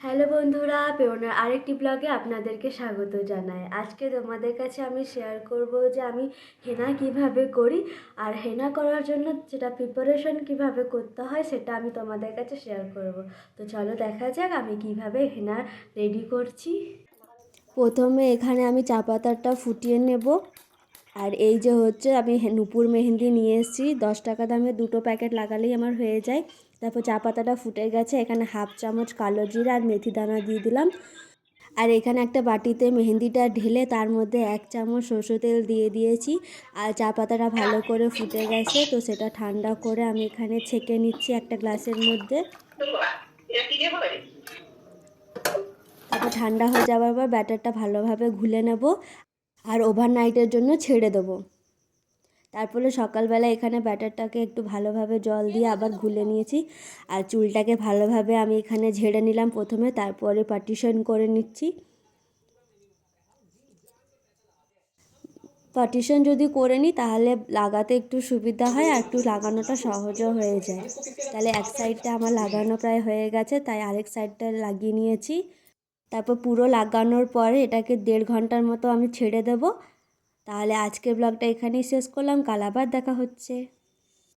Hello বন্ধুরা, Payoneer আরেকটি ব্লগে আপনাদেরকে স্বাগত জানাই। আজকে তোমাদের কাছে আমি শেয়ার করব যে আমি হেনা কিভাবে করি, আর হেনা করার জন্য যেটা প্রিপারেশন কিভাবে করতে হয় সেটা আমি তোমাদের কাছে শেয়ার করব। তো চলো দেখা যাক আমি কিভাবে হেনা রেডি করছি। প্রথমে এখানে আমি চা পাতাটা ফুটিয়ে নেব। আর এই যে হচ্ছে আমি নূপুর মেহেন্দি নিয়ে এসেছি, 10 টাকা দামে 2টো প্যাকেট লাগালেই আমার হয়ে যায়। তারপর চা পাতাটা ফুটে গেছে, এখানে হাফ চামচ কালো জিরা আর মেথি দানা দিয়ে দিলাম। আর এখানে একটা বাটিতে মেহেন্দিটা ঢেলে তার মধ্যে 1 চামচ সরষের তেল দিয়ে দিয়েছি। আর চা পাতাটা ভালো করে ফুটে গেছে, তো সেটা ঠান্ডা করে আমি এখানে ছেঁকে নিচ্ছি একটা গ্লাসের মধ্যে। তারপর ঠান্ডা হয়ে যাওয়ার পর ব্যাটারটা ভালোভাবে ঘুলে নেব আর ওভারনাইটের জন্য ছেড়ে দেবো। তারপরে সকালবেলা এখানে ব্যাটারটাকে একটু ভালোভাবে জল দিয়ে আবার ঘুলে নিয়েছি। আর চুলটাকে ভালোভাবে আমি এখানে ঝেড়ে নিলাম প্রথমে, তারপরে পার্টিশন করে নিচ্ছি। পার্টিশন যদি করে নিই তাহলে লাগাতে একটু সুবিধা হয় আর একটু লাগানোটা সহজও হয়ে যায়। তাহলে এক সাইডটা আমার লাগানো প্রায় হয়ে গেছে, তাই আরেক সাইডটা লাগিয়ে নিয়েছি। তারপর পুরো লাগানোর পরে এটাকে 1.5 ঘন্টার মতো আমি ছেড়ে দেব। তাহলে আজকের ব্লগটা এখানেই শেষ করলাম, কাল আবার দেখা হচ্ছে।